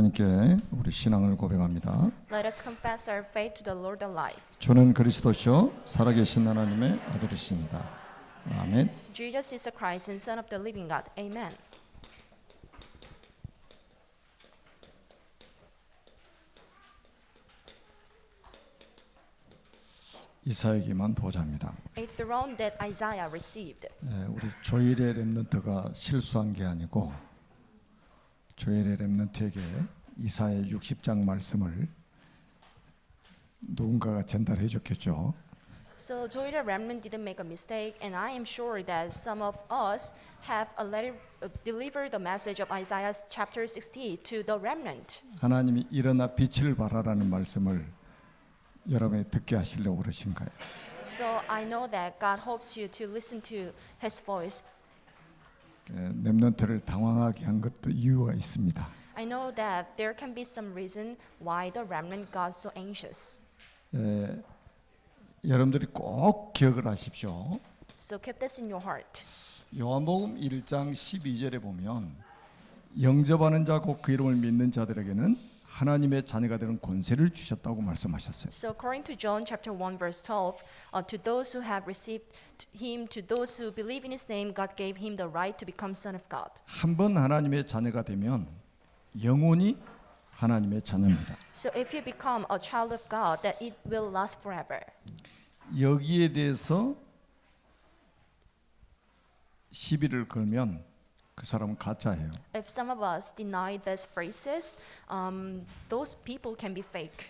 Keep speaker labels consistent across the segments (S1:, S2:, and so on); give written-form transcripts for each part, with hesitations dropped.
S1: 하나님께 우리 신앙을 고백합니다.
S2: Let us confess our faith to the Lord alive.
S1: 주는 그리스도시요 살아계신 하나님의 아들이십니다. 아멘.
S2: Jesus is the Christ and Son of the living God. Amen.
S1: 이사야기만 보자입니다.
S2: A throne that Isaiah received.
S1: 우리 조일의 렘넌트가 실수한 게 아니고 조일의 렘넌트에게 이사야 60장 말씀을 누군가가 전달해 줬겠죠.
S2: So Joy the remnant didn't make a mistake, and I am sure that some of us have already delivered the message of Isaiah chapter 60 to the remnant.
S1: 하나님이 일어나 빛을 발하라는 말씀을 여러분이 듣게 하시려고 그러신 거예요.
S2: So I know that God hopes you to listen to His voice.
S1: 렘넌트를 당황하게 한 것도 이유가 있습니다.
S2: I know that there can be some reason why the remnant got so anxious.
S1: 여러분들이 꼭 기억을 하십시오.
S2: So keep this in your heart.
S1: 요한복음 1장 12절에 보면 영접하는 자 곧 그 이름을 믿는 자들에게는 하나님의 자녀가 되는 권세를 주셨다고 말씀하셨어요.
S2: So according to John chapter 1 verse 12, to those who have received him, to those who believe in his name, God gave him the right to become son of God.
S1: 한 번 하나님의 자녀가 되면 영원히 하나님의 자녀입니다.
S2: So if you become a child of God, that it will last forever.
S1: 여기에 대해서 시비를 걸면 그 사람은 가짜예요.
S2: If some of us deny these phrases, those people can be fake.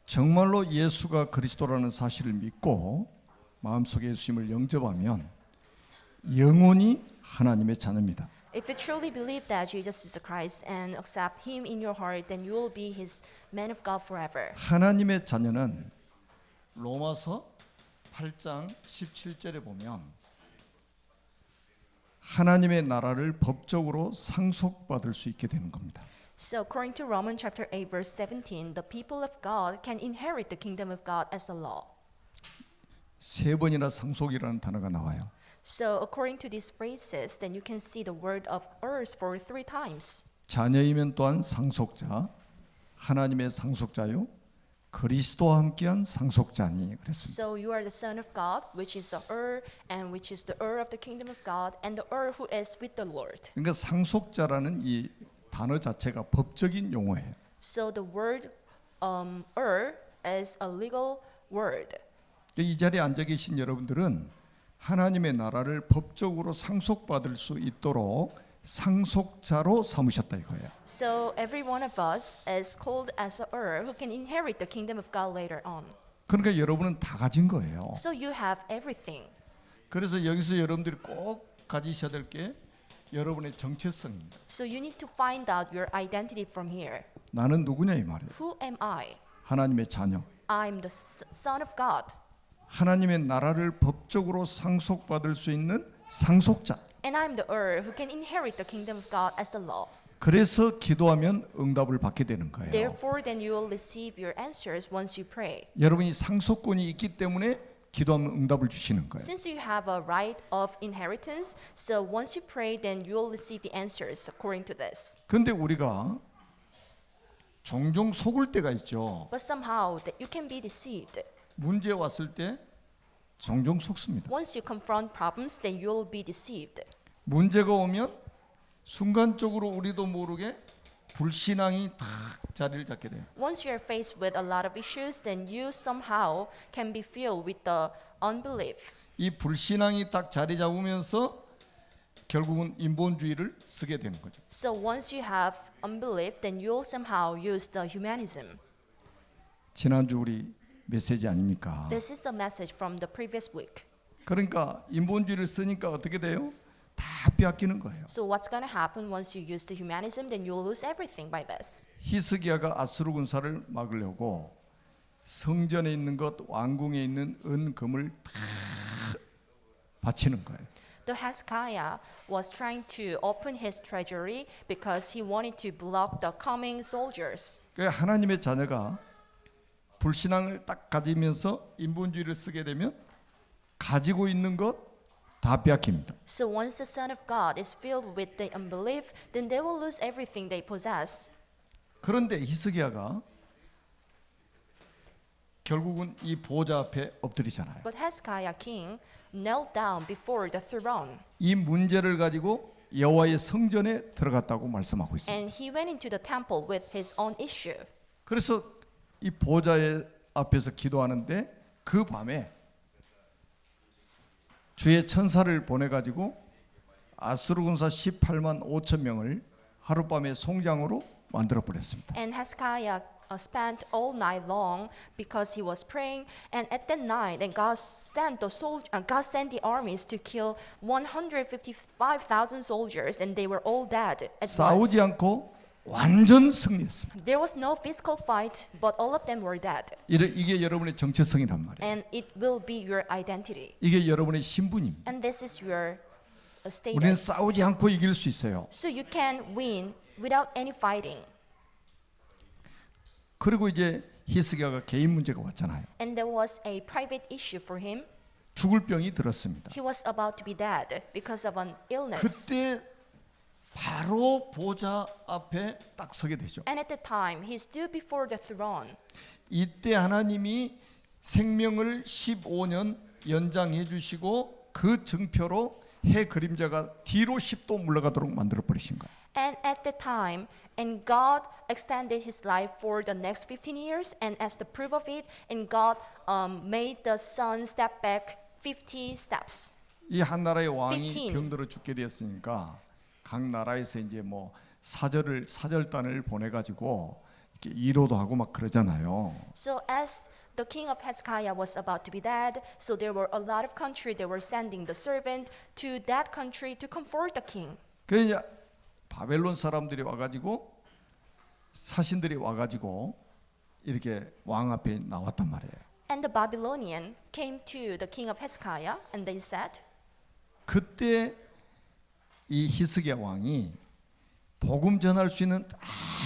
S1: 정말로 예수가 그리스도라는 사실을 믿고 마음속에 예수님을 영접하면 영원히 하나님의 자녀입니다.
S2: If you truly believe that Jesus is the Christ and accept him in your heart, then you will be his man of God forever.
S1: 하나님의 자녀는 로마서 8장 17절에 보면 하나님의 나라를 법적으로 상속받을 수 있게 되는 겁니다.
S2: So according to Romans chapter 8 verse 17, the people of God can inherit the kingdom of God as a law.
S1: 세 번이나 상속이라는 단어가 나와요.
S2: So according to these phrases, then you can see the word of earth for 3 times.
S1: 자녀이면 또한 상속자, 하나님의 상속자요, 그리스도와 함께한 상속자니 그랬습니다.
S2: So you are the son of God, which is the heir, and which is the heir of the kingdom of God, and the heir who is with the Lord.
S1: 그러니까 상속자라는 이 단어 자체가 법적인 용어예요.
S2: So the word heir is a legal word.
S1: 이 자리에 앉아 계신 여러분들은 하나님의 나라를 법적으로 상속받을 수 있도록 상속자로 삼으셨다 이거예요.
S2: So every one of us is called as a heir who can inherit the kingdom of God later on.
S1: 그러니까 여러분은 다 가진 거예요.
S2: So you have everything.
S1: 그래서 여기서 여러분들이 꼭 가지셔야 될 게 여러분의 정체성입니다.
S2: So you need to find out your identity from here.
S1: 나는 누구냐 이 말이에요.
S2: Who am I?
S1: 하나님의 자녀.
S2: I'm the son of God.
S1: 하나님의 나라를 법적으로 상속받을 수 있는 상속자.
S2: And I'm the heir who can inherit the kingdom of God as a law.
S1: 그래서 기도하면 응답을 받게 되는 거예요.
S2: Therefore, then you will receive your answers once you pray.
S1: 여러분이 상속권이 있기 때문에 기도하면 응답을 주시는 거예요.
S2: Since you have a right of inheritance, so once you pray, then you will receive the answers according to this.
S1: 그런데 우리가 종종 속을 때가 있죠.
S2: But somehow that you can be deceived.
S1: 문제 왔을 때 종종 속습니다.
S2: Once you confront problems, then you will be deceived.
S1: 문제가 오면 순간적으로 우리도 모르게 불신앙이 딱 자리를 잡게 돼요.
S2: Once you are faced with a lot of issues, then you somehow can be filled with the unbelief.
S1: 이 불신앙이 딱 자리 잡으면서 결국은 인본주의를 쓰게 되는 거죠.
S2: So once you have unbelief, then you'll somehow use the humanism.
S1: 지난주 우리 메시지 아닙니까?
S2: This is the message from the previous week.
S1: 그러니까 인본주의를 쓰니까 어떻게 돼요? 다 빼앗기는 거예요.
S2: So what's going to happen once you use the humanism? Then you'll lose everything by this.
S1: 히스기야가 아수르 군사를 막으려고 성전에 있는 것, 왕궁에 있는 은금을 다 바치는 거예요.
S2: The Hezekiah was trying to open his treasury because he wanted to block the coming soldiers.
S1: 그러니까 하나님의 자녀가 불신앙을 딱 가지면서 인본주의를 쓰게 되면 가지고 있는 것 다 빼앗깁니다.
S2: So once the Son of God is filled with the unbelief, then they will lose everything they possess.
S1: 그런데 히스기야가 결국은 이 보좌 앞에 엎드리잖아요.
S2: But Hezekiah king knelt down before the throne,
S1: 이 문제를 가지고 여호와의 성전에 들어갔다고 말씀하고 있습니다.
S2: and he went into the temple with his own issue.
S1: 그래서 이 보좌의 앞에서 기도하는데 그 밤에 주의 천사를 보내 가지고 아수르 군사 18만 5천 명을 하룻밤에 송장으로 만들어 버렸습니다.
S2: And Hezekiah spent all night long because he was praying, and at that night, and God sent the armies to kill 155,000 soldiers, and they were all dead at
S1: 싸우지
S2: once.
S1: 않고 완전 승리했습니다.
S2: There was no physical fight, but all of them were dead.
S1: 이게 여러분의 정체성이란 말이에요.
S2: And it will be your identity,
S1: 이게 여러분의 신분입니다.
S2: and this is your
S1: 우리는
S2: status.
S1: 싸우지 않고 이길 수 있어요.
S2: So you can win without any fighting.
S1: 그리고 이제 히스기야가 개인 문제가 왔잖아요.
S2: And there was a private issue for him.
S1: 죽을 병이 들었습니다.
S2: He was about to be dead because of an illness.
S1: 그때 바로 보좌 앞에 딱 서게 되죠.
S2: And at the time, he stood before the throne.
S1: 이때 하나님이 생명을 15년 연장해 주시고 그 증표로 해 그림자가 뒤로 10도 물러가도록 만들어 버리신 거예요.
S2: And at the time, and God extended his life for the next 15 years. And as the proof of it, and God made the sun step back 50 steps.
S1: 이 한 나라의 왕이
S2: 15.
S1: 병들어 죽게 되었으니까 각 나라에서 이제 뭐 사절단을 보내 가지고 이렇게 위로도 하고 막 그러잖아요.
S2: So as the king of Hezekiah was about to be dead, so there were a lot of country that were sending the servant to that country to comfort the king.
S1: 그래서 바벨론 사람들이 와가지고 사신들이 와가지고 이렇게 왕 앞에 나왔단 말이에요.
S2: And the Babylonian came to the king of Hezekiah, and they said,
S1: 그때 이 히스기야 왕이 복음 전할 수 있는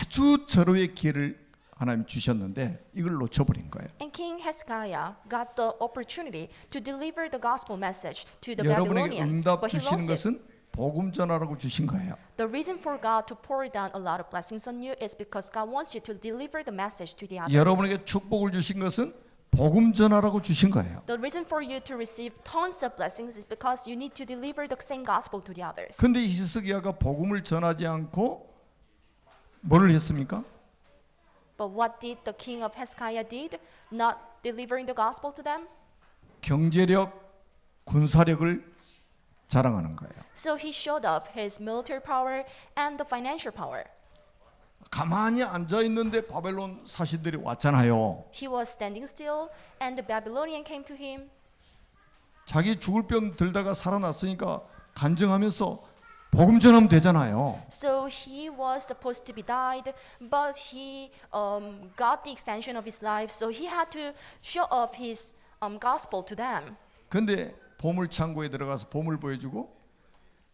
S1: 아주 절호의 기회를 하나님 주셨는데 이걸 놓쳐버린 거예요.
S2: and King Hezekiah got the opportunity to deliver the gospel message to the
S1: 여러분에게
S2: Babylonian,
S1: 응답
S2: but he
S1: 주시는
S2: lost it.
S1: 것은 복음 전하라고 주신 거예요.
S2: The reason for God to pour down a lot of blessings on you is because God wants you to deliver the message to the others.
S1: 여러분에게 축복을 주신 것은 복음 전하라고 주신 거예요.
S2: The reason for you to receive tons of blessings is because you need to deliver the same gospel to the others.
S1: 근데 히스기야가 복음을 전하지 않고 뭐를 했습니까?
S2: But what did the king of Hezekiah did? Not delivering the gospel to them?
S1: 경제력, 군사력을 자랑하는 거예요.
S2: So he showed up his military power and the financial power.
S1: 가만히 앉아 있는데 바벨론 사신들이 왔잖아요.
S2: He was standing still, and the Babylonian came to him.
S1: 자기 죽을 병 들다가 살아났으니까 간증하면서 복음 전하면 되잖아요.
S2: So he was supposed to be died, but he got the extension of his life. So he had to show up his gospel to them.
S1: 근데 보물 창고에 들어가서 보물 보여주고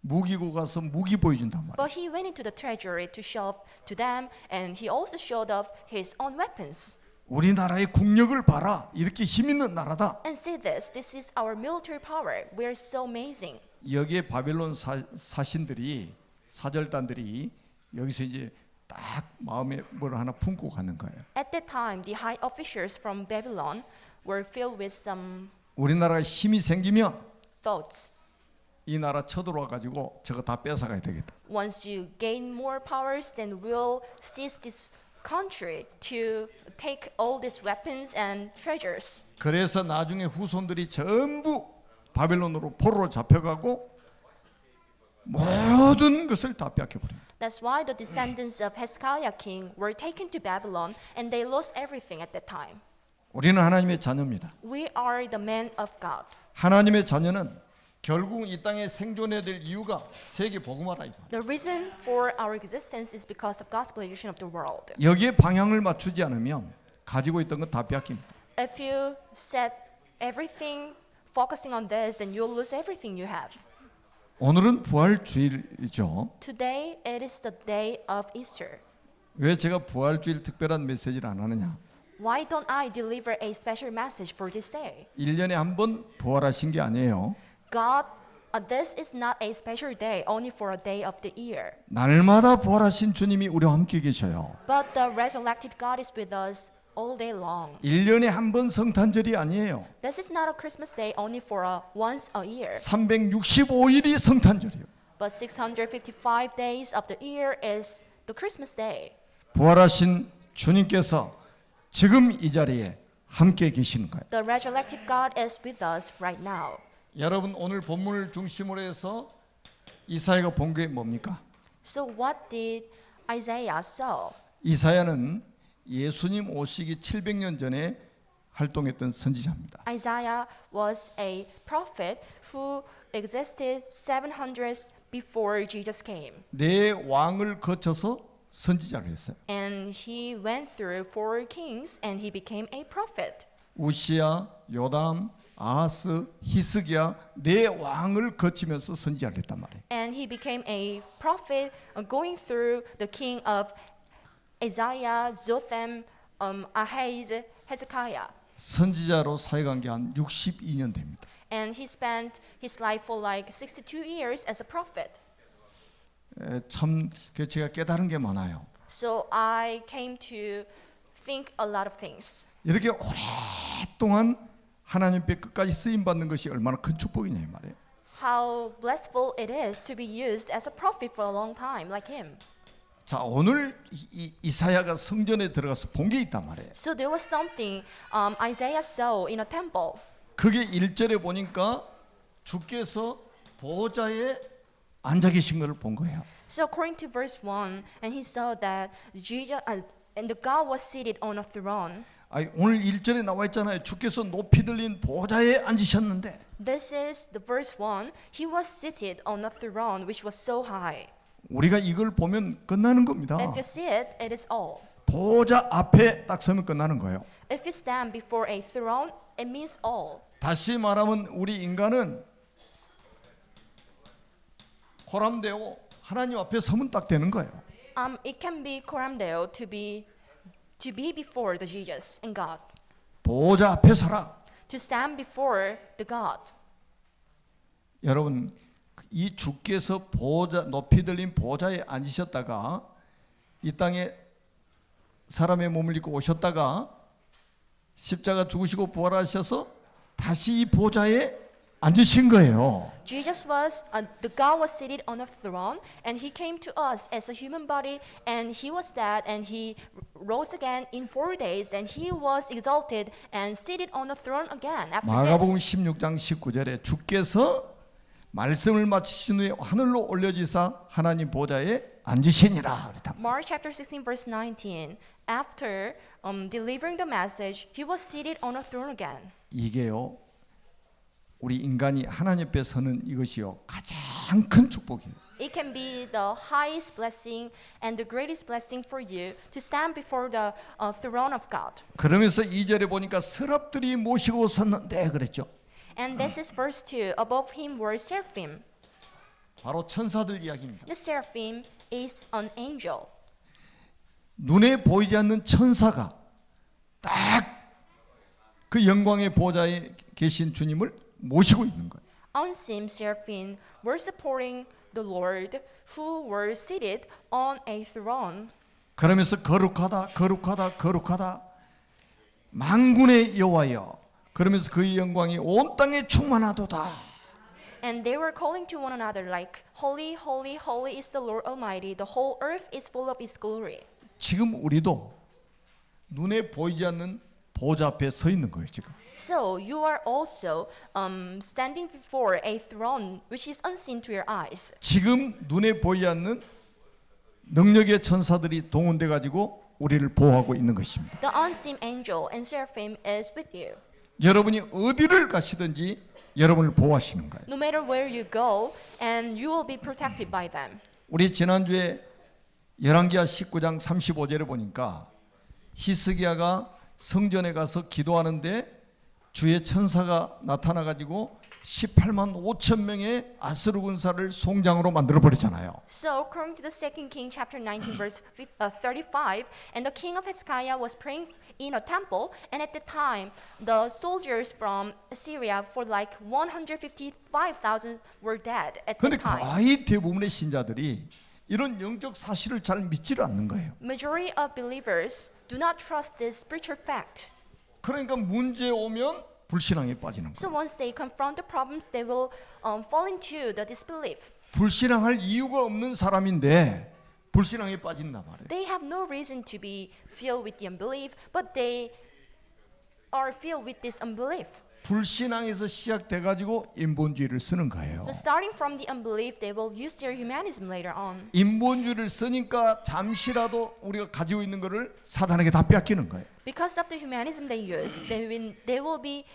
S1: 무기고 가서 무기 보여준단 말이에요.
S2: But he went into the treasury to show up to them, and he also showed up his own weapons.
S1: 우리나라의 국력을 봐라. 이렇게 힘 있는 나라다.
S2: And see this is our military power. We're so amazing.
S1: 여기에 바벨론 사신들이 사절단들이 여기서 이제 딱 마음에 뭘 하나 품고 가는 거예요.
S2: At that time, the high officials from Babylon were filled with some
S1: 우리나라가 힘이 생기면
S2: thoughts.
S1: 이 나라 쳐들어와 가지고 저거 다 뺏어가야 되겠다.
S2: Once you gain more powers, then we'll seize this country to take all these weapons and treasures.
S1: 그래서 나중에 후손들이 전부 바벨론으로 포로로 잡혀가고 모든 것을 다 뺏겨버립니다.
S2: That's why the descendants of Hezekiah king were taken to Babylon, and they lost everything at that time.
S1: 우리는 하나님의 자녀입니다.
S2: We are the men of God.
S1: 하나님의 자녀는 결국 이 땅에 생존해야 될 이유가 세계 복음화라 이거.
S2: The reason for our existence is because of gospelization of the world.
S1: 여기에 방향을 맞추지 않으면 가지고 있던 건 다 뺏깁니다.
S2: If you set everything focusing on this, then you'll lose everything you have.
S1: 오늘은 부활주일이죠.
S2: Today, it is the day of Easter.
S1: 왜 제가 부활주일 특별한 메시지를 안 하느냐?
S2: Why don't I deliver a special message for this day?
S1: 1년에 한 번 부활하신 게 아니에요.
S2: God This is not a special day only for a day of the year.
S1: 날마다 부활하신 주님이 우리와 함께 계셔요.
S2: But the resurrected God is with us all day long.
S1: 1년에 한 번 성탄절이 아니에요.
S2: This is not a Christmas day only for once a year.
S1: 365일이 성탄절이에요.
S2: But 655 days of the year is the Christmas day.
S1: 부활하신 주님께서 지금 이 자리에 함께 계시는 거예요.
S2: The resurrected God is with us right now.
S1: 여러분 오늘 본문을 중심으로 해서 이사야가 본 게 뭡니까?
S2: So what did Isaiah saw?
S1: 이사야는 예수님 오시기 700년 전에 활동했던 선지자입니다.
S2: Isaiah was a prophet who existed 700 before Jesus came.
S1: 네 왕을 거쳐서 선지자를 했어요.
S2: And he went through 4 kings and he became a prophet.
S1: 우시야, 요담, 아하스, 히스기야 네 왕을 거치면서 선지자를 했단 말이에요.
S2: And he became a prophet going through the king of Isaiah, Jotham, Ahaz, Hezekiah.
S1: 선지자로 사역한 게 한 62년 됩니다.
S2: And he spent his life for like 62 years as a prophet.
S1: 참 제가 깨달은 게 많아요.
S2: So I came to think a lot of things.
S1: 이렇게 오랫동안 하나님께 끝까지 쓰임 받는 것이 얼마나 큰 축복이냐 이 말이에요.
S2: How blissful it is to be used as a prophet for a long time like him.
S1: 자, 오늘 이사야가 성전에 들어가서 본 게 있단 말이에요.
S2: So there was something Isaiah saw in a temple.
S1: 그게 1절에 보니까 주께서 보좌에 앉아 계신 것을 본 거예요.
S2: So according to verse 1, and he saw that Jesus and the God was seated on a throne.
S1: 오늘 1절에 나와 있잖아요. 주께서 높이 들린 보좌에 앉으셨는데
S2: This is the verse 1. He was seated on a throne which was so high.
S1: 우리가 이걸 보면 끝나는 겁니다.
S2: If you see it, it is all.
S1: 보좌 앞에 딱 서면 끝나는 거예요.
S2: If you stand before a throne, it means all.
S1: 다시 말하면 우리 인간은 코람데오 하나님 앞에 서면 딱 되는 거예요.
S2: It can be koramdeo to be before the Jesus and God.
S1: 보좌 앞에 서라.
S2: To stand before the God.
S1: 여러분 이 주께서 보좌 높이 들린 보좌에 앉으셨다가 이 땅에 사람의 몸을 입고 오셨다가 십자가 죽으시고 부활하셔서 다시 이 보좌에 앉으신 거예요.
S2: Jesus was the God was seated on a throne, and He came to us as a human body, and He was dead, and He rose again in 4 days, and He was exalted and seated on the throne again. After
S1: 마가복음
S2: this,
S1: 16장 19절에 주께서 말씀을 마치신 후에 하늘로 올려지사 하나님 보좌에 앉으시니라.
S2: Mark chapter 16 verse 19. After delivering the message, He was seated on a throne again.
S1: 이게요. 우리 인간이 하나님 앞에 서는 이것이요. 가장 큰 축복이에요.
S2: It can be the highest blessing and the greatest blessing for you to stand before the throne of God.
S1: 그러면서 2절에 보니까 서랍들이 모시고 섰는데 그랬죠.
S2: And this is verse 2. Above him were seraphim.
S1: 바로 천사들 이야기입니다.
S2: The seraphim is an angel.
S1: 눈에 보이지 않는 천사가 딱 그 영광의 보좌에 계신 주님을 모시고 있는 거예요.
S2: Unseen seraphim were supporting the Lord who were seated on a throne.
S1: 그러면서 거룩하다 거룩하다 거룩하다 만군의 여호와여 그러면서 그의 영광이 온 땅에 충만하도다.
S2: And they were calling to one another like, Holy, holy, holy is the Lord Almighty. The whole earth is full of His glory.
S1: 지금 우리도 눈에 보이지 않는 보좌 앞에 서 있는 거예요 지금.
S2: So you are also standing before a throne which is unseen to your eyes.
S1: 지금 눈에 보이지 않는 능력의 천사들이 동원돼 가지고 우리를 보호하고 있는 것입니다.
S2: The unseen angel and seraphim is with you.
S1: 여러분이 어디를 가시든지 여러분을 보호하시는 거예요.
S2: No matter where you go, and you will be protected by them.
S1: 우리 지난주에 열왕기하 19장 35절에 보니까 히스기야가 성전에 가서 기도하는데 주의 천사가 나타나 가지고 18만 5천 명의 아스르 군사를 송장으로 만들어 버리잖아요.
S2: So according to the 2nd King chapter 19 verse 35, and the king of Hezekiah was praying in a temple, and at the time the soldiers from Assyria for like 155,000 were dead at
S1: 그런데
S2: the time.
S1: 거의 대부분의 신자들이 이런 영적 사실을 잘 믿지를 않는 거예요.
S2: Majority of believers do not trust this spiritual fact.
S1: 그러니까 문제 오면 불신앙에 빠지는
S2: So
S1: 거예요.
S2: once they confront the problems, they will fall into the disbelief.
S1: 불신앙할 이유가 없는 사람인데 불신앙에 빠진단 말이에요.
S2: They have no reason to be filled with the unbelief, but they are filled with this unbelief.
S1: 불신앙에서 시작돼 가지고 인본주의를 쓰는 거예요.
S2: So starting from the unbelief, they will use their humanism later on.
S1: 인본주의를 쓰니까 잠시라도 우리가 가지고 있는 것을 사단에게 다 뺏기는 거예요.
S2: Because of the humanism they use, they will be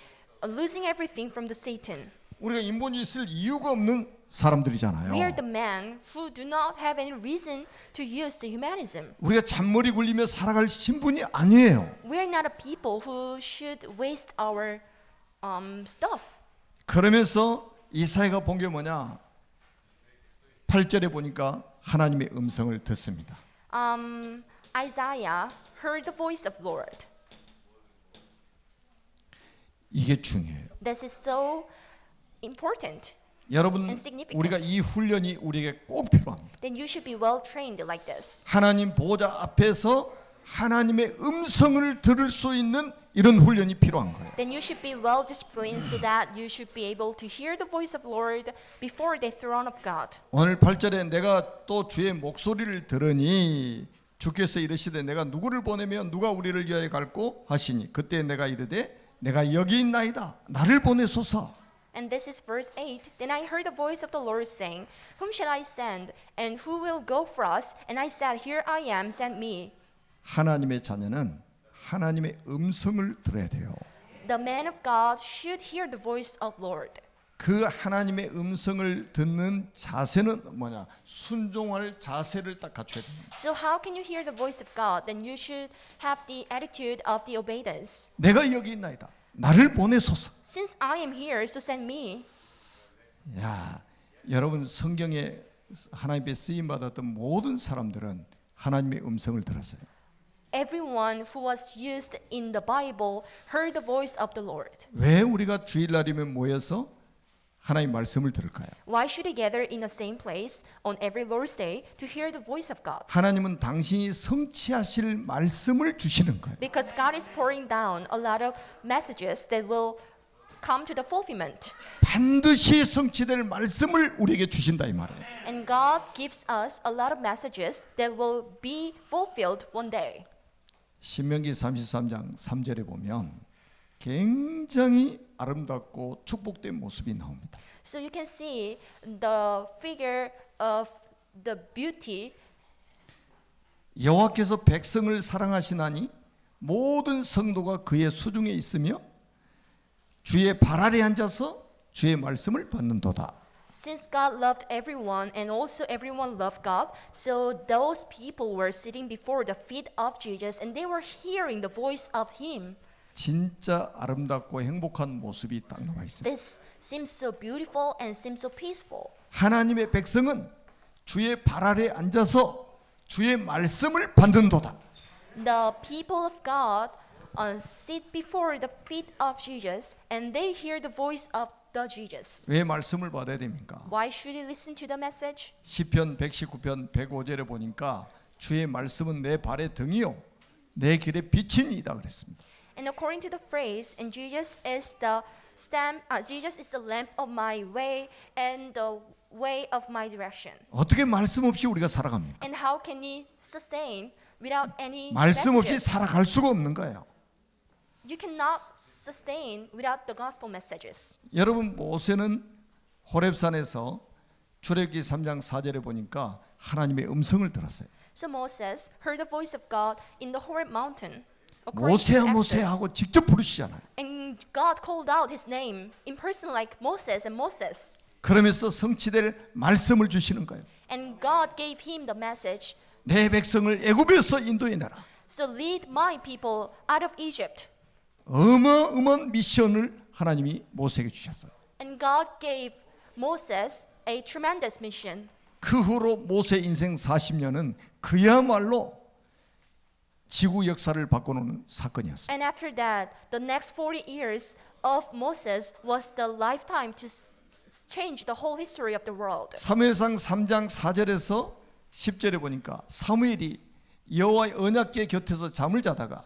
S2: losing everything from the Satan.
S1: 우리가 인본주의 쓸 이유가 없는 사람들이잖아요.
S2: We are the men who do not have any reason to use the humanism.
S1: 우리가 잔머리 굴리며 살아갈 신분이 아니에요.
S2: We are not a people who should waste our stuff.
S1: 그러면서 이사야가 본 게 뭐냐? 8절에 보니까 하나님의 음성을 듣습니다.
S2: Isaiah heard the voice of Lord.
S1: 이게 중요해요.
S2: This is so important.
S1: 여러분,
S2: And significant.
S1: 우리가 이 훈련이 우리에게 꼭 필요합니다.
S2: Then you should be well trained like this.
S1: 하나님 보좌 앞에서 하나님의 음성을 들을 수 있는 이런 훈련이 필요한 거예요.
S2: Then you should be well disciplined so that you should be able to hear the voice of Lord before the throne of God.
S1: 오늘 8절에 내가 또 주의 목소리를 들으니 주께서 이르시되 내가 누구를 보내면 누가 우리를 위하여 갈고 하시니 그때 내가 이르되 내가 여기 있나이다 나를 보내소서.
S2: And this is verse 8. Then I heard the voice of the Lord saying, Whom shall I send? And who will go for us? And I said, Here I am, send me.
S1: 하나님의 자녀는 하나님의 음성을 들어야 돼요.
S2: The man of God should hear the voice of Lord.
S1: 그 하나님의 음성을 듣는 자세는 뭐냐? 순종할 자세를 딱 갖춰야 됩니다.
S2: So how can you hear the voice of God? Then you should have the attitude of the obedience.
S1: 내가 여기 있나이다. 나를 보내소서.
S2: Since I am here, so send me.
S1: 야, 여러분 성경에 하나님의 쓰임 받았던 모든 사람들은 하나님의 음성을 들었어요.
S2: Everyone who was used in the Bible heard the voice of the Lord.
S1: 왜 우리가 주일날이면 모여서 하나님 말씀을 들을까요?
S2: Why should we gather in the same place on every Lord's Day to hear the voice of God?
S1: 하나님은 당신이 성취하실 말씀을 주시는 거예요.
S2: Because God is pouring down a lot of messages that will come to the fulfillment.
S1: 반드시 성취될 말씀을 우리에게 주신다 이 말이에요.
S2: And God gives us a lot of messages that will be fulfilled one day.
S1: 신명기 33장 3절에 보면 굉장히 아름답고 축복된 모습이 나옵니다.
S2: So you can see the figure of the beauty.
S1: 여호와께서 백성을 사랑하시나니 모든 성도가 그의 수중에 있으며 주의 발 아래 앉아서 주의 말씀을 받는도다.
S2: Since God loved everyone and also everyone loved God, so those people were sitting before the feet of Jesus and they were hearing the voice of Him.
S1: 진짜 아름답고 행복한 모습이 딱 나와 있어요.
S2: This seems so beautiful and seems so peaceful.
S1: 하나님의 백성은 주의 발 아래 앉아서 주의 말씀을 받는도다.
S2: The people of God sit before the feet of Jesus and they hear the voice of the Jesus.
S1: 왜 말씀을 받아야 됩니까?
S2: Why should you listen to the message?
S1: 시편 119편 105절에 보니까 주의 말씀은 내 발의 등이요 내 길의 빛이니이다 그랬습니다.
S2: And according to the phrase, and Jesus is the lamp of my way and the way of my direction.
S1: 어떻게 말씀 없이 우리가 살아갑니까?
S2: And how can he sustain without any
S1: 말씀 없이
S2: messages?
S1: 살아갈 수가 없는 거예요.
S2: You cannot sustain without the gospel messages.
S1: 여러분 모세는 호렙산에서 출애굽기 3장 4절에 보니까 하나님의 음성을 들었어요.
S2: So Moses heard the voice of God in the Horeb mountain.
S1: 모세야 모세야 하고 직접 부르시잖아요.
S2: And God called out his name in person like Moses and Moses.
S1: 그러면서 성취될 말씀을 주시는 거예요.
S2: And God gave him the message.
S1: 내 백성을 애굽에서 인도해내라.
S2: So lead my people out of Egypt.
S1: 어마어마한 미션을 하나님이 모세에게 주셨어요.
S2: And God gave Moses a tremendous mission.
S1: 그 후로 모세 인생 40년은 그야말로 지구 역사를 바꿔놓은 사건이었어요.
S2: And after that, the next 40 years of Moses was the lifetime to change the whole history of the world.
S1: 사무엘상 3장 4절에서 10절에 보니까 사무엘이 여호와의 언약궤 곁에서 잠을 자다가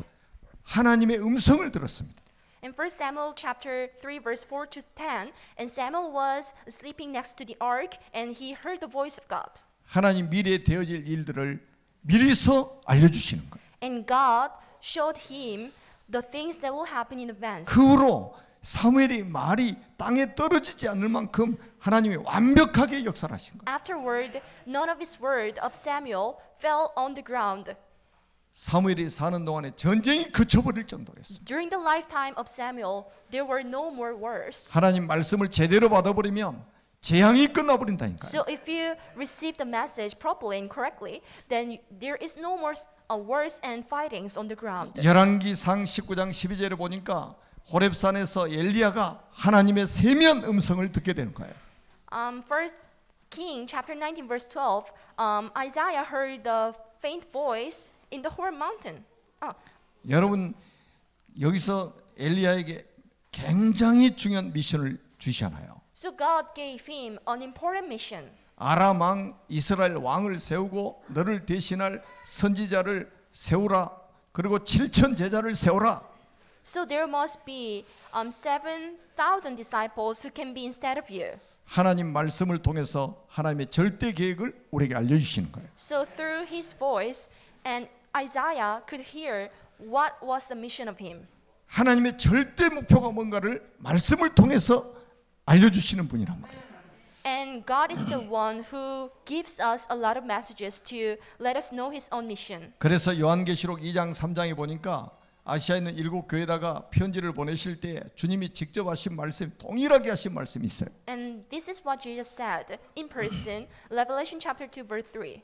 S1: 하나님의 음성을 들었습니다.
S2: In 1 Samuel chapter 3 verse 4 to 10, and Samuel was sleeping next to the ark and he heard the voice of God.
S1: 하나님 미래에 되어질 일들을 미리서 알려주시는 거예요.
S2: And God showed him the things that will happen in advance.
S1: 그 후로 사무엘의 말이 땅에 떨어지지 않을 만큼 하나님이 완벽하게 역사하신 거예요.
S2: Afterward, none of his word of Samuel fell on the ground.
S1: 사무엘이 사는 동안에 전쟁이 그쳐버릴 정도였어요.
S2: During the lifetime of Samuel, there were no more wars.
S1: 하나님 말씀을 제대로 받아버리면 재앙이 끝나버린다니까요.
S2: So if you receive the message properly and correctly, then there is no more wars and fightings on the ground.
S1: 열왕기상 19장 12절에 보니까 호렙산에서 엘리야가 하나님의 세미한 음성을 듣게 되는 거예요.
S2: First King chapter 19 verse 12, Isaiah heard the faint voice in the Horeb mountain.
S1: 여러분 여기서 엘리야에게 굉장히 중요한 미션을 주시잖아요.
S2: So God gave him an important mission.
S1: 아람 왕 이스라엘 왕을 세우고 너를 대신할 선지자를 세우라. 그리고 7천 제자를 세우라.
S2: So there must be 7,000 disciples who can be instead of you.
S1: 하나님 말씀을 통해서 하나님의 절대 계획을 우리에게 알려주시는 거예요.
S2: So through his voice, and Isaiah could hear what was the mission of him.
S1: 하나님의 절대 목표가 뭔가를 말씀을 통해서 알려주시는 분이란 말이에요.
S2: And God is the one who gives us a lot of messages to let us know his own mission.
S1: 그래서 요한계시록 2장 3장에 보니까 아시아에 있는 7교회다가 편지를 보내실 때 주님이 직접 하신 말씀, 동일하게 하신 말씀이 있어요.
S2: And this is what Jesus said in person, Revelation chapter 2 verse 3.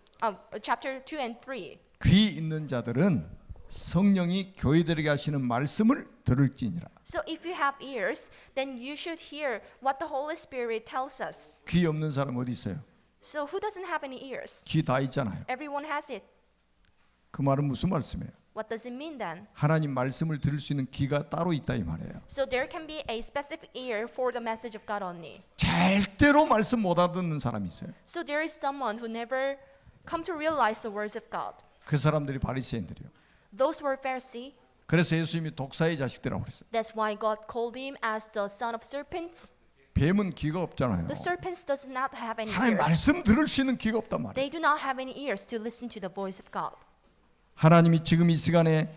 S2: Chapter 2 and 3.
S1: 귀 있는 자들은 성령이 교회들에게 하시는 말씀을 들을지니라.
S2: So if you have ears, then you should hear what the Holy Spirit tells us.
S1: 귀 없는 사람 어디 있어요?
S2: So who doesn't have any ears?
S1: 귀 다 있잖아요.
S2: Everyone has it.
S1: 그 말은 무슨 말씀이에요?
S2: What does it mean then?
S1: 하나님 말씀을 들을 수 있는 귀가 따로 있다 이 말이에요.
S2: So there can be a specific ear for the message of God only.
S1: 절대로 말씀 못 알아듣는 사람이 있어요.
S2: So there is someone who never come to realize the words of God.
S1: 그 사람들이 바리새인들이요.
S2: Those were Pharisee.
S1: 그래서 예수님이 독사의 자식들이라고 그랬어요.
S2: That's why God called him as the son of serpents.
S1: 뱀은 귀가 없잖아요.
S2: The serpents does not have any
S1: 하나님
S2: ears.
S1: 말씀 들을 수 있는 귀가 없단 말이에요.
S2: They do not have any ears to listen to the voice of God.
S1: 하나님이 지금 이 시간에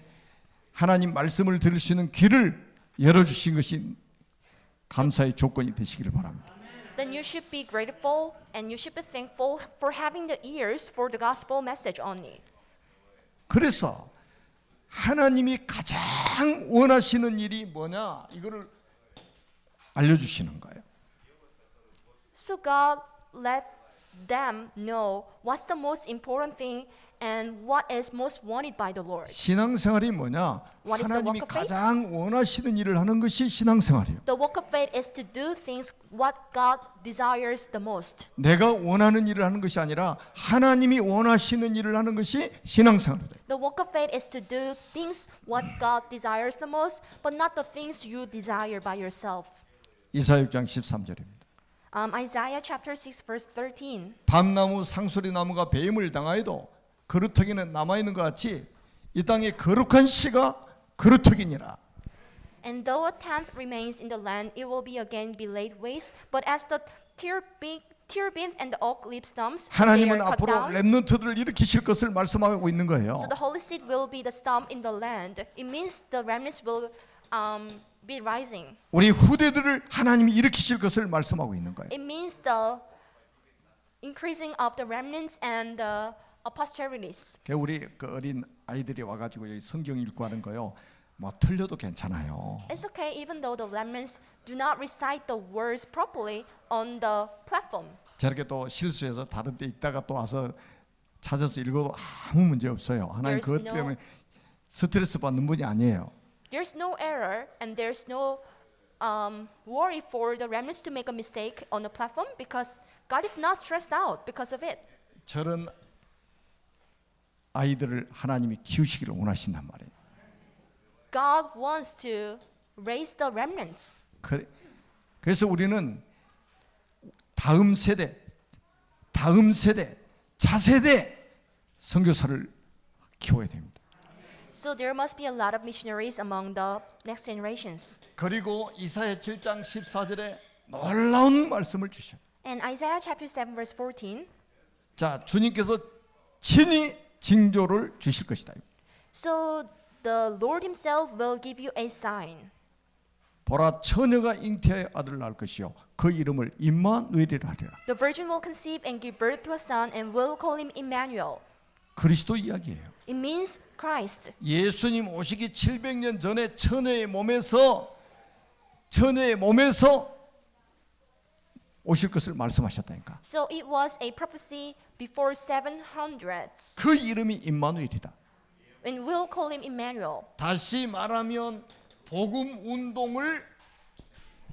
S1: 하나님 말씀을 들을 수 있는 귀를 열어주신 것이 감사의 조건이 되시기를 바랍니다.
S2: Then you should be grateful and you should be thankful for having the ears for the gospel message only.
S1: 그래서 하나님이 가장 원하시는 일이 뭐냐 이거를 알려주시는 거예요.
S2: So God let them know what's the most important thing and what is most wanted by the Lord.
S1: 신앙생활이 뭐냐?
S2: What is the
S1: 하나님이
S2: walk of faith?
S1: 가장 원하시는 일을 하는 것이 신앙생활이에요.
S2: The walk of faith is to do things what God desires the most.
S1: 내가 원하는 일을 하는 것이 아니라 하나님이 원하시는 일을 하는 것이 신앙생활이다.
S2: The walk of faith is to do things what God desires the most, but not the things you desire by yourself.
S1: 이사야 6장 13절입니다.
S2: Isaiah chapter 6 verse 13.
S1: 밤나무 상수리 나무가 배임을 당하여도 그루터기는 남아있는 것 같이 이 땅에 거룩한 씨가 그루터기니라.
S2: And though a tenth remains in the land, it will be again be laid waste. But as the terebinth and the oak leaf stumps, they
S1: 하나님은
S2: are cut
S1: 앞으로
S2: down.
S1: 렘넌트들을 일으키실 것을 말씀하고 있는 거예요.
S2: So the holy seed will be the stump in the land. It means the remnants will be rising.
S1: 우리 후대들을 하나님이 일으키실 것을 말씀하고 있는 거예요.
S2: It means the increasing of the remnants and the posterities.
S1: 우리 그 어린 아이들이 와가지고 여기 성경 읽고 하는 거요. 뭐 틀려도 괜찮아요.
S2: It's okay even though the remnants do not recite the words properly on the platform.
S1: 저렇게 또 실수해서 다른 데 있다가 또 와서 찾아서 읽어도 아무 문제 없어요. 하나님
S2: There's
S1: 그것 때문에 스트레스 받는 분이 아니에요.
S2: There's no error and there's no worry for the remnants to make a mistake on the platform because God is not stressed out because of it.
S1: 저런 아이들을 하나님이 키우시기를 원하신단 말이에요.
S2: God wants to raise the remnants.
S1: 그래서 우리는 다음 세대, 차세대 선교사를 키워야 됩니다.
S2: So there must be a lot of missionaries among the next generations.
S1: 그리고 이사야 7장 14절에 놀라운 말씀을 주셔요.
S2: And Isaiah chapter 7 verse 14.
S1: 자, 주님께서 친히 징조를 주실 것이다.
S2: So the Lord himself will give you a sign.
S1: 보라, 처녀가 잉태하여 아들을 낳을 것이요 그 이름을 임마누엘이라 하리라.
S2: The virgin will conceive and give birth to a son and will call him Emmanuel.
S1: 그리스도 이야기예요.
S2: It means Christ.
S1: 예수님 오시기 700년 전에 처녀의 몸에서 오실 것을 말씀하셨다니까.
S2: So it was a prophecy before 700s.
S1: 그 이름이 임마누엘이다.
S2: And we'll call him Emmanuel.
S1: 다시 말하면 복음 운동을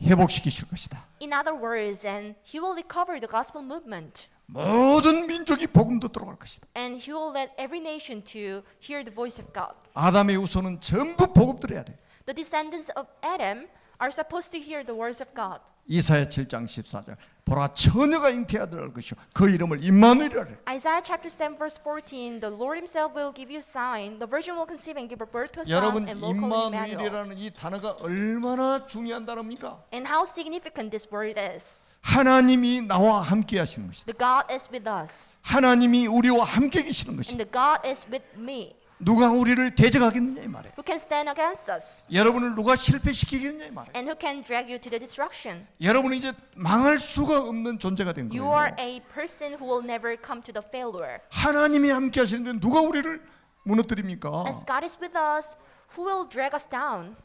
S1: 회복시키실 것이다.
S2: In other words, and he will recover the gospel movement.
S1: 모든 민족이 복음 듣도록 할 것이다.
S2: And he will let every nation to hear the voice of God.
S1: 아담의 후손은 전부 복음 들어야 돼.
S2: The descendants of Adam are supposed to hear the words of God.
S1: 이사야 7장 14절 보라, 처녀가 잉태하여 아들을 것이요 그 이름을 임마누엘이라 하리라.
S2: Isaiah chapter 7 verse 14, the Lord himself will give you sign. The virgin will conceive and give birth to a son
S1: 여러분,
S2: and will call him Emmanuel.
S1: 임마누엘이라는 이 단어가 얼마나 중요한 단어입니까?
S2: And how significant this word is.
S1: 하나님이 나와 함께 하시는 것이다.
S2: The God is with us.
S1: 하나님이 우리와 함께 계시는
S2: And
S1: 것이다.
S2: the God is with me.
S1: 누가 우리를 대적하겠느냐 이 말이에요.
S2: Who can stand against us?
S1: 여러분을 누가 실패시키겠느냐 이 말이에요.
S2: And who can drag you to the destruction?
S1: 여러분은 이제 망할 수가 없는 존재가 된
S2: You
S1: 거예요.
S2: are a person who will never come to the failure.
S1: 하나님이 함께 하시는데 누가 우리를 무너뜨립니까?
S2: As God is with us, who will drag us down?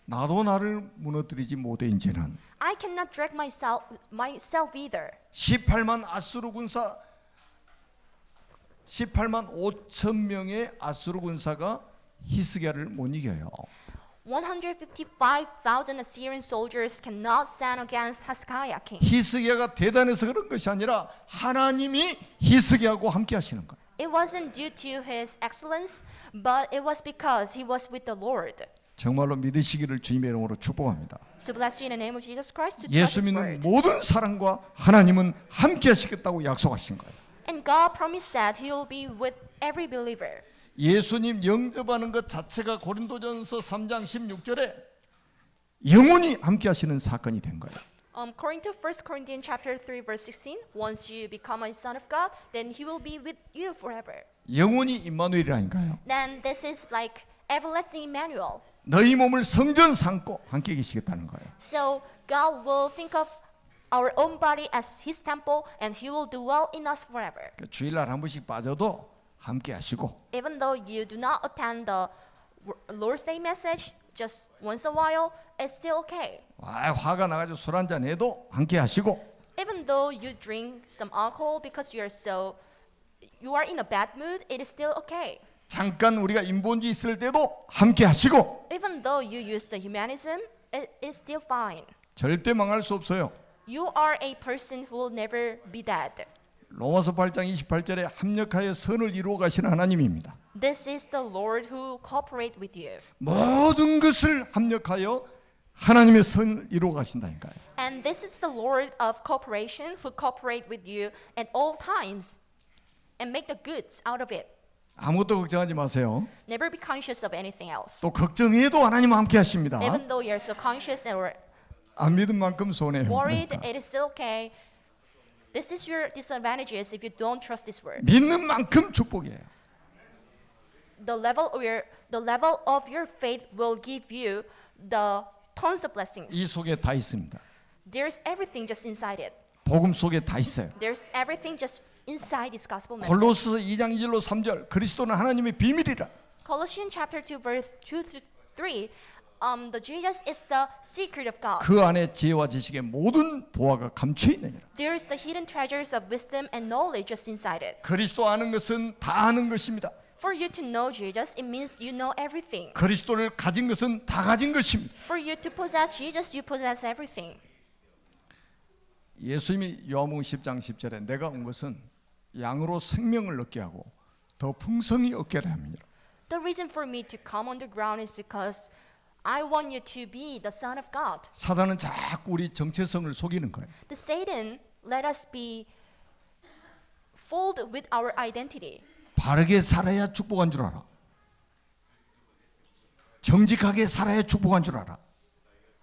S1: 나도 나를 무너뜨리지 못해 이제는.
S2: I cannot drag myself either.
S1: 18만 아수르 군사 18만 5천 명의 아수르 군사가 히스기야를 못 이겨요.
S2: 155,000 Assyrian soldiers cannot stand against Hezekiah king.
S1: 히스기야가 대단해서 그런 것이 아니라 하나님이 히스기야하고 함께 하시는 거예요.
S2: It wasn't due to his excellence, but it was because he was with the Lord.
S1: 정말로 믿으시기를 주님의 이름으로 축복합니다.
S2: So bless you in the name of Jesus Christ to trust
S1: 예수
S2: his
S1: 믿는
S2: word.
S1: 모든 사람과 하나님은 함께 하시겠다고 약속하신 거예요.
S2: And God promised that he will be with every believer.
S1: 예수님 영접하는 것 자체가 고린도전서 3장 16절에 영원히 함께 하시는 사건이 된 거예요.
S2: According to 1 Corinthians chapter 3 verse 16, once you become a son of God, then he will be with you forever.
S1: 영원히 임마누엘이라니까요.
S2: Then this is like everlasting Emmanuel.
S1: 너희 몸을 성전 삼고 함께 계시겠다는 거예요.
S2: So God will think of our own body as his temple and he will dwell in us forever.
S1: 주일날 한 번씩 빠져도 함께 하시고
S2: Even though you do not attend the Lord's Day message just once a while, it's still okay.
S1: 화가 나가지고 술 한잔 해도 함께 하시고
S2: Even though you drink some alcohol because you are in a bad mood, it is still okay.
S1: 잠깐 우리가 인본주의 있을 때도 함께 하시고
S2: Even though you use the humanism, it is still fine.
S1: 절대 망할 수 없어요.
S2: You are a person who will never be dead.
S1: 로마서 8장 28절에 합력하여 선을 이루어 가시는 하나님입니다.
S2: This is the Lord who cooperate with you.
S1: 모든 것을 합력하여 하나님의 선을 이루어 가신다니까요.
S2: And this is the Lord of cooperation who cooperate with you at all times and make the goods out of it.
S1: 아무것도 걱정하지 마세요.
S2: Never be conscious of anything else.
S1: 또 걱정해도 하나님은 함께 하십니다.
S2: Even though you're so conscious or
S1: 안 믿은 만큼 손해요.
S2: worried, it is still okay. This is your disadvantages if you don't trust this word.
S1: 믿는 만큼 축복이에요.
S2: The level of your faith will give you the tons of blessings.
S1: 이 속에 다 있습니다.
S2: There's everything just inside it.
S1: 복음 속에 다 있어요.
S2: There's everything just inside this gospel message.
S1: 골로새서 2장 1절로 3절 그리스도는 하나님의 비밀이라.
S2: Colossians chapter 2 verse 2 to 3. The Jesus is the secret of God.
S1: 그 안에 지혜와 지식의 모든 보화가 감춰 있느니라.
S2: There is the hidden treasures of wisdom and knowledge just inside it.
S1: 그리스도 아는 것은 다 아는 것입니다.
S2: For you to know Jesus, it means you know everything.
S1: 그리스도를 가진 것은 다 가진 것입니다.
S2: For you to possess Jesus, you possess everything.
S1: 예수님이 요한복음 10장 10절에 내가 온 것은 양으로 생명을 얻게 하고 더 풍성히 얻게 하려 함이니라.
S2: The reason for me to come on the ground is because I want you to be the Son of God.
S1: 사단은 자꾸 우리 정체성을 속이는 거예요.
S2: The Satan let us be fooled with our identity.
S1: 바르게 살아야 축복한 줄 알아. 정직하게 살아야 축복한 줄 알아.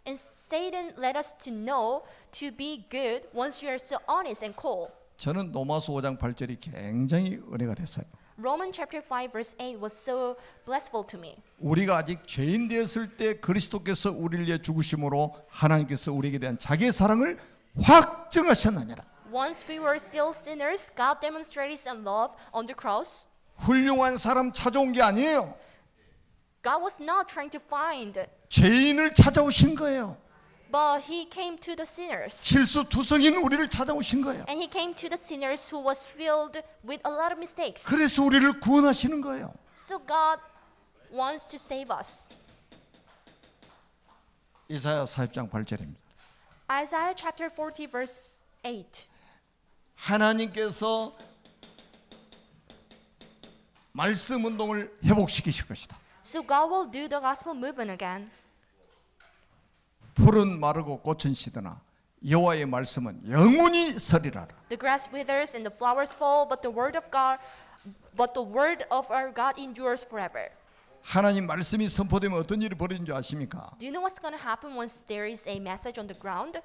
S2: And Satan let us to know to be good once you are so honest and cool.
S1: 저는 로마서 5장 8절이 굉장히 은혜가 됐어요.
S2: Romans chapter 5 verse 8 was so blissful to me.
S1: 우리가 아직 죄인 되었을 때 그리스도께서 우리를 위해 죽으심으로 하나님께서 우리에게 대한 자기의 사랑을 확증하셨느니라.
S2: Once we were still sinners, God demonstrated His love on the cross.
S1: 훌륭한 사람 찾아온 게 아니에요.
S2: God was not trying to find,
S1: 죄인을 찾아오신 거예요.
S2: but He came to the sinners.
S1: 실수투성인 우리를 찾아오신 거예요.
S2: And He came to the sinners who was filled with a lot of mistakes.
S1: 그래서 우리를 구원하시는 거예요.
S2: So God wants to save us.
S1: 이사야 40장 8절입니다.
S2: Isaiah chapter 40 verse 8.
S1: 하나님께서 말씀 운동을 회복시키실 것이다.
S2: So God will do the gospel movement again.
S1: 풀은 마르고 꽃은 시드나 여호와의 말씀은 영원히 서리라라.
S2: The grass withers and the flowers fall, but the word of our God endures forever.
S1: 하나님 말씀이 선포되면 어떤 일이 벌어지는 줄 아십니까?
S2: Do you know what's going to happen once there is a message on the ground?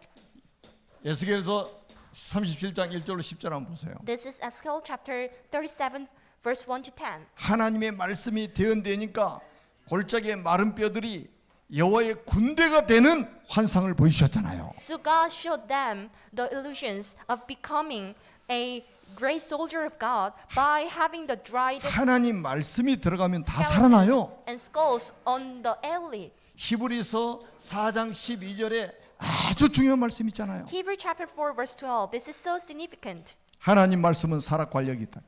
S1: 에스겔서 37장 1절로 10절 한번 보세요.
S2: This is Ezekiel chapter 37 verse 1 to 10.
S1: 하나님의 말씀이 대언되니까 골짜기의 마른 뼈들이 여호와의 군대가 되는 환상을 보여주셨잖아요.
S2: So God showed them the illusions of becoming a great soldier of God by having the dried
S1: 하나님 말씀이 들어가면 다
S2: skeletons
S1: 살아나요.
S2: and skulls on the alley.
S1: 히브리서 4장 12절에 아주 중요한 말씀 있잖아요.
S2: Hebrew chapter 4 verse 12. This is so significant.
S1: 하나님 말씀은 살아 관력이 있다.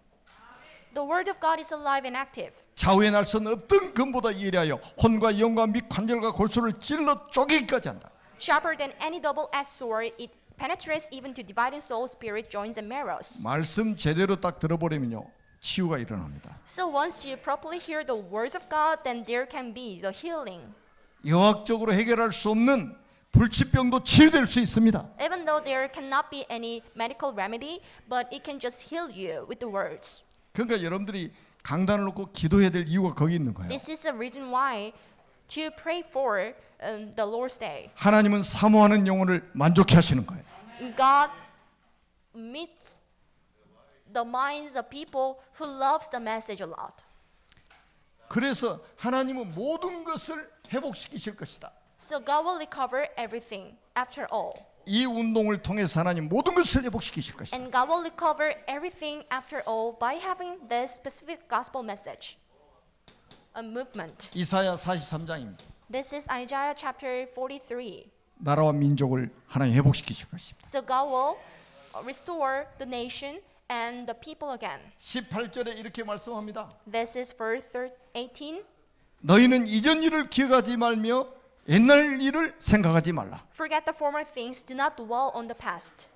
S2: The word of God is alive and active.
S1: 좌우의 날선 어떤 금보다 예리하여 혼과 영과 및 관절과 골수를 찔러 쪼개기까지 한다.
S2: Sharper than any double-edged sword, it penetrates even to dividing soul, spirit, joints, and marrows.
S1: 말씀 제대로 딱 들어버리면요 치유가 일어납니다.
S2: So once you properly hear the words of God, then there can be the healing.
S1: 의학적으로 해결할 수 없는 불치병도 치유될 수 있습니다.
S2: Even though there cannot be any medical remedy, but it can just heal you with the words.
S1: 그러니까 여러분들이 강단을 놓고 기도해야 될 이유가 거기 있는 거예요.
S2: This is the reason why to pray for the Lord's Day.
S1: 하나님은 사모하는 영혼을 만족해 하시는 거예요.
S2: God meets the minds of people who loves the message a lot.
S1: 그래서 하나님은 모든 것을 회복시키실 것이다.
S2: So God will recover everything after all.
S1: 이 운동을 통해서 하나님 모든 것을 회복시키실 것이다.
S2: And God will recover everything after all by having this specific gospel message. A movement.
S1: 이사야 43장입니다.
S2: This is Isaiah chapter 43.
S1: 나라와 민족을 하나님 회복시키실 것입니다.
S2: So God will restore the nation and the people again.
S1: 18절에 이렇게 말씀합니다.
S2: This is verse 18.
S1: 너희는 이전 일을 기억하지 말며 옛날 일을 생각하지 말라.
S2: Forget the former things, do not dwell on the past.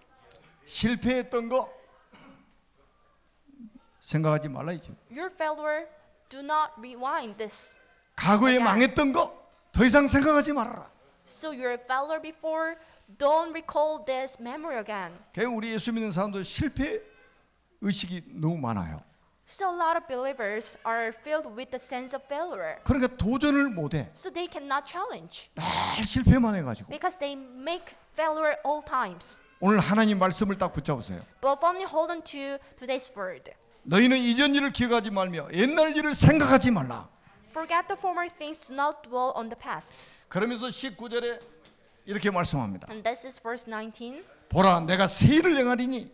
S1: 실패했던 거 생각하지 말라 이제.
S2: Your failure, do not rewind this.
S1: 과거에
S2: again.
S1: 망했던 거 더 이상 생각하지 말아라.
S2: So your failure before, don't recall this memory again.
S1: 우리 예수 믿는 사람들 실패 의식이 너무 많아요.
S2: So a lot of believers are filled with the sense of failure.
S1: 그러니까 도전을 못해.
S2: So they cannot challenge
S1: 늘 실패만 해가지고.
S2: because they make failure all times.
S1: 오늘 하나님 말씀을 딱 붙잡으세요.
S2: But firmly hold on to today's word.
S1: 너희는 이전 일을 기억하지 말며 옛날 일을 생각하지 말라.
S2: Forget the former things, do not dwell on the past.
S1: 그러면서 19절에 이렇게 말씀합니다.
S2: And this is verse 19.
S1: 보라 내가 새 일을 행하리니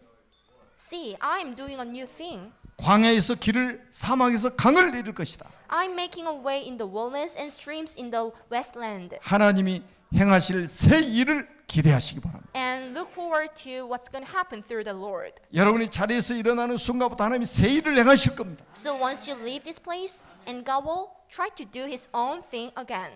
S2: See, I am doing a new thing.
S1: 광야에서 길을 사막에서 강을 이룰 것이다.
S2: I'm making a way in the wilderness and streams in the wasteland.
S1: 하나님이 행하실 새 일을 기대하시기 바랍니다.
S2: and look forward to what's going to happen through the Lord.
S1: 여러분이 자리에서 일어나는 순간부터 하나님이 새 일을 행하실 겁니다.
S2: So once you leave this place, and God will try to do His own thing again.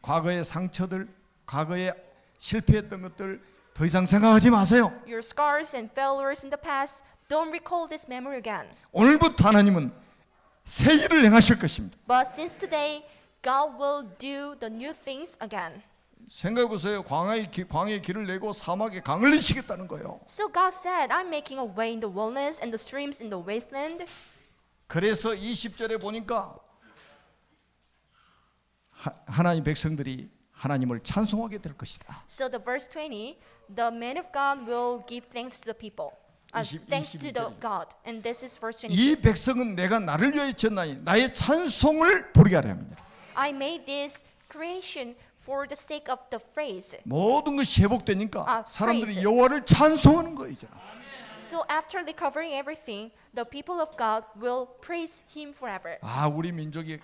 S1: 과거의 상처들, 과거에 실패했던 것들 더 이상 생각하지 마세요.
S2: Your scars and failures in the past, don't recall this memory again.
S1: 오늘부터 하나님은 새 일을 행하실 것입니다.
S2: But since today, God will do the new things again.
S1: 생각해 보세요. 광야의 길을 내고 사막에 강을 내시겠다는 거예요.
S2: So God said, I'm making a way in the wilderness and the streams in the wasteland.
S1: 그래서 20절에 보니까 하나님 백성들이 하나님을 찬송하게 될 것이다.
S2: So the verse 20, the man of God will give thanks to the people. Thanks to the God. And this is verse 20.
S1: 이 백성은 내가 나를 위하여 지었나니 나의 찬송을 부르게 하려 합니다.
S2: I made this creation for the sake of the phrase.
S1: 모든 것이 회복되니까 사람들이
S2: praise.
S1: 여호와를 찬송하는 거예요. 이제.
S2: So after recovering everything, the people of God will praise Him forever.
S1: 우리 민족이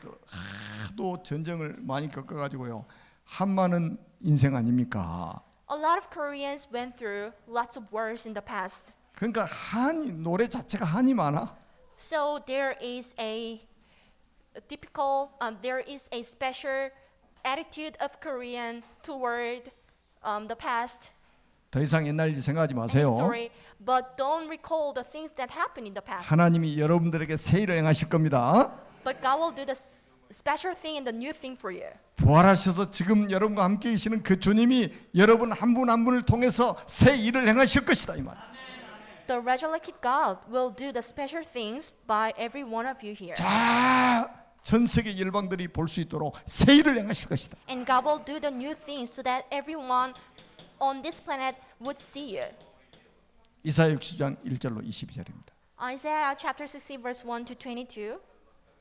S1: 또 전쟁을 많이 겪어가지고요. 한많은 인생 아닙니까?
S2: A lot of Koreans went through lots of wars in the past.
S1: 그러니까 한이 노래 자체가 한이 많아.
S2: So there is a typical, there is a special attitude of Korean toward the past
S1: 더 이상 옛날 일 생각하지
S2: and
S1: 마세요.
S2: history, but don't recall the things that happened in the past.
S1: 하나님이 여러분들에게 새 일을 행하실 겁니다.
S2: But God will do the special thing and the new thing for you.
S1: 부활하셔서 지금 여러분과 함께 계시는 그 주님이 여러분 한 분 한 분을 통해서 새 일을 행하실 것이다 이 말.
S2: The resurrected God will do the special things by every one of you here.
S1: 자, 전 세계 열방들이 볼 수 있도록 새 일을 행하실 것이다.
S2: And God will do the new things so that everyone on this planet would see you.
S1: 이사야 60장 1절로 22절입니다.
S2: Isaiah chapter 60 verse 1 to 22.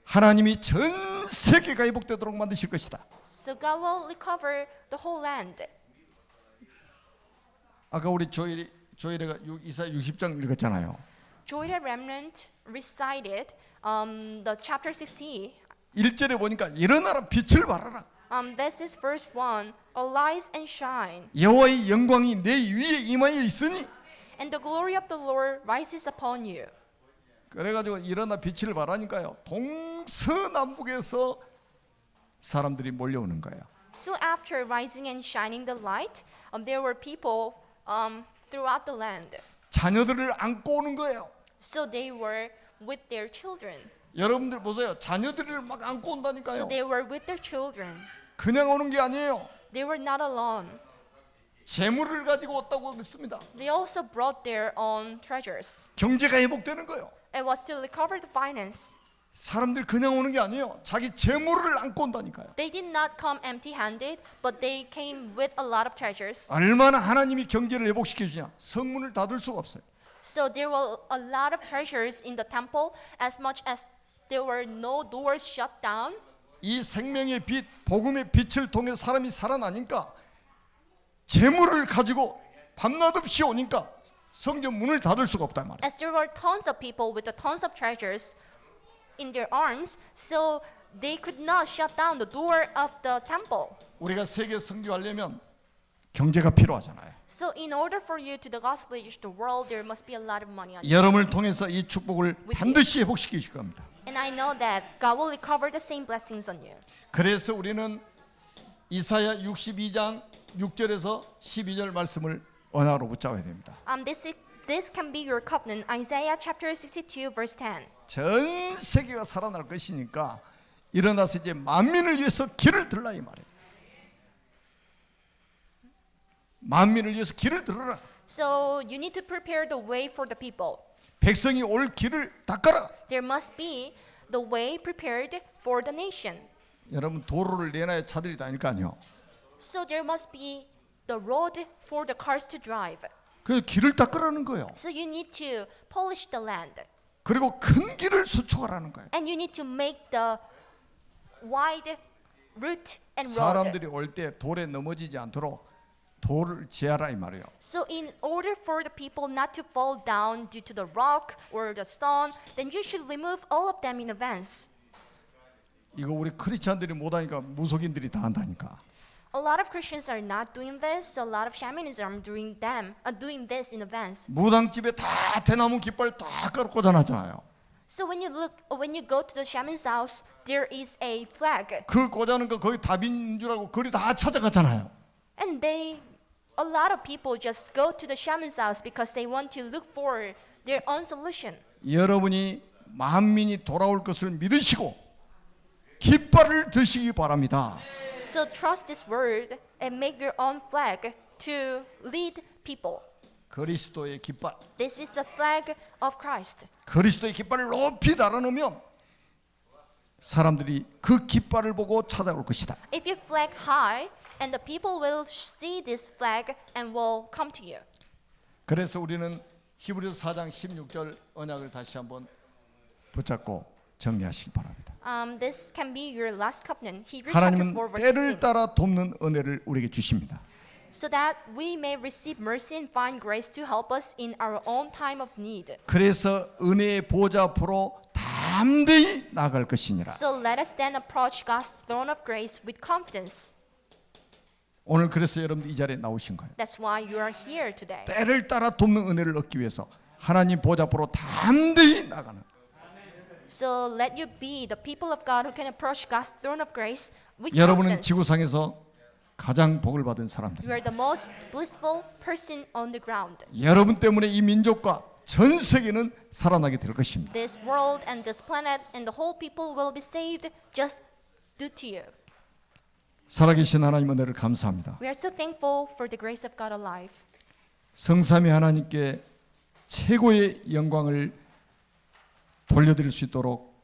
S1: 하나님이 전 세계가 회복되도록 만드실 것이다.
S2: So God will recover the whole land.
S1: 아까 우리 조엘이가 이사야 60장 읽었잖아요.
S2: Joel remnant recited the chapter 60.
S1: 1절에 보니까 일어나라 빛을 발하라.
S2: This is verse 1. Arise and shine,
S1: 여호와의 영광이 내 위에 임하여 있으니.
S2: and the glory of the Lord rises upon you.
S1: 그래가지고 일어나 빛을 발하니까요. 동서남북에서 사람들이 몰려오는 거예요.
S2: So after rising and shining the light, there were people throughout the land.
S1: 자녀들을 안고 오는 거예요.
S2: So they were with their children.
S1: 여러분들 보세요. 자녀들을 막 안고
S2: So
S1: 온다니까요.
S2: they were with their children.
S1: 그냥 오는 게 아니에요.
S2: They were not alone.
S1: 재물을 가지고 왔다고 했습니다.
S2: They also brought their own treasures.
S1: 경제가 회복되는 거예요.
S2: It was to recover the finance.
S1: 사람들 그냥 오는 게 아니에요. 자기 재물을 안고 온다니까요.
S2: They did not come empty-handed, but they came with a lot of treasures.
S1: 얼마나 하나님이 경제를 회복시켜 주냐. 성문을 닫을 수가 없어요.
S2: So there were a lot of treasures in the temple, as much as there were no doors shut down.
S1: 이 생명의 빛, 복음의 빛을 통해 사람이 살아나니까 재물을 가지고 밤낮 없이 오니까 성전 문을 닫을 수가 없단 말이에요.
S2: As there were tons of people with the tons of treasures in their arms, so they could not shut down the door of the temple.
S1: 우리가 세계 선교하려면 경제가 필요하잖아요.
S2: So in order for you to the gospel reach the world, there must be a lot of money on you.
S1: 여러분을 통해서 이 축복을 반드시 회복시키실 겁니다.
S2: And I know that God will recover the same blessings on you.
S1: 그래서 우리는 이사야 62장 6절에서 12절 말씀을 언약으로 붙잡아야 됩니다.
S2: This can be your covenant. Isaiah chapter 62 verse 10.
S1: 전 세계가 살아날 것이니까 일어나서 이제 만민을 위해서 길을 들라 이 말이에요. 만민을 위해서 길을 들어라.
S2: So you need to prepare the way for the people.
S1: 백성이 올 길을 닦아라.
S2: There must be the way prepared for the nation.
S1: 여러분 도로를 내놔야 차들이 다니까요.
S2: So there must be the road for the cars to drive.
S1: 그 길을 닦으라는 거예요.
S2: So you need to polish the land.
S1: 그리고 큰 길을 수축하라는 거예요.
S2: And you need to make the wide route and road.
S1: 사람들이 올 때 돌에 넘어지지 않도록 돌을 제하라 이 말이에요.
S2: So in order for the people not to fall down due to the rock or the stone, then you should remove all of them in advance.
S1: 이거 우리 크리스찬들이 못하니까 무속인들이 다 한다니까.
S2: A lot of Christians are not doing this, so a lot of shamanism are doing this in advance.
S1: 무당집에 다 대나무 깃발 다 꽂아놨잖아요.
S2: So when you go to the shaman's house, there is a flag,
S1: 그 꽂아놓은 거 거의 답인 줄 알고 거리 다 찾아갔잖아요.
S2: and a lot of people just go to the shaman's house because they want to look for their own solution.
S1: 여러분이 만민이 돌아올 것을 믿으시고 깃발을 드시기 바랍니다.
S2: So trust this word and make your own flag to lead people.
S1: 그리스도의 깃발,
S2: This is the flag of Christ.
S1: 그리스도의 깃발을 높이 달아놓으면 사람들이 그 깃발을 보고 찾아올 것이다.
S2: If you flag high, and the people will see this flag and will come to you.
S1: 그래서 우리는 히브리서 4장 16절 언약을 다시 한번 붙잡고 정리하시기 바랍니다.
S2: This can be your last covenant. Hebrews chapter
S1: 하나님은
S2: 4 verse
S1: 때를
S2: 6.
S1: 따라 돕는 은혜를 우리에게 주십니다.
S2: So that we may receive mercy and find grace to help us in our own time of need.
S1: 그래서 은혜의 보좌 앞으로 담대히 나아갈 것이니라.
S2: So let us then approach God's throne of grace with confidence.
S1: 오늘 그래서 여러분들 이 자리에 나오신 거예요.
S2: That's why you are here today.
S1: 때를 따라 돕는 은혜를 얻기 위해서 하나님 보좌 앞으로 담대히 나가는.
S2: So let you be the people of God who can approach God's throne of grace with
S1: 여러분은
S2: confidence.
S1: 지구상에서 가장 복을 받은 사람들.
S2: You are the most blissful person on the ground.
S1: 여러분 때문에 이 민족과 전 세계는 살아나게 될 것입니다.
S2: This world and this planet and the whole people will be saved just due to you.
S1: 살아계신 하나님 은혜를 감사합니다.
S2: We are so thankful for the grace of God alive.
S1: 성삼위 하나님께 최고의 영광을 돌려드릴 수 있도록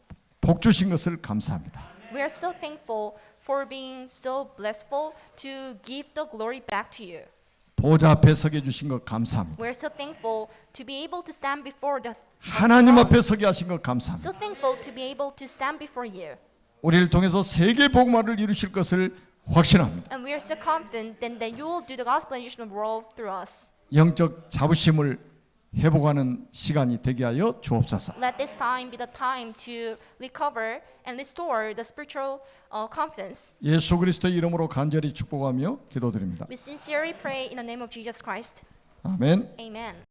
S1: 복 주신 것을 감사합니다.
S2: We are so thankful for being so blissful to give the glory back to you.
S1: 보좌 앞에 서게 주신 것 감사합니다.
S2: We are so thankful to be able to stand before the
S1: 하나님 앞에 서게 하신 것 감사합니다.
S2: so thankful to be able to stand before you.
S1: 우리를 통해서 세계 복음화를 이루실 것을 확신합니다.
S2: And we are so confident that you will do the gospel in the world through us.
S1: 영적 자부심을 회복하는 시간이 되게 하여 주옵소서.
S2: Let this time be the time to recover and restore the spiritual confidence.
S1: 예수 그리스도의 이름으로 간절히 축복하며 기도드립니다.
S2: We sincerely pray in the name of Jesus Christ.
S1: 아멘.
S2: Amen.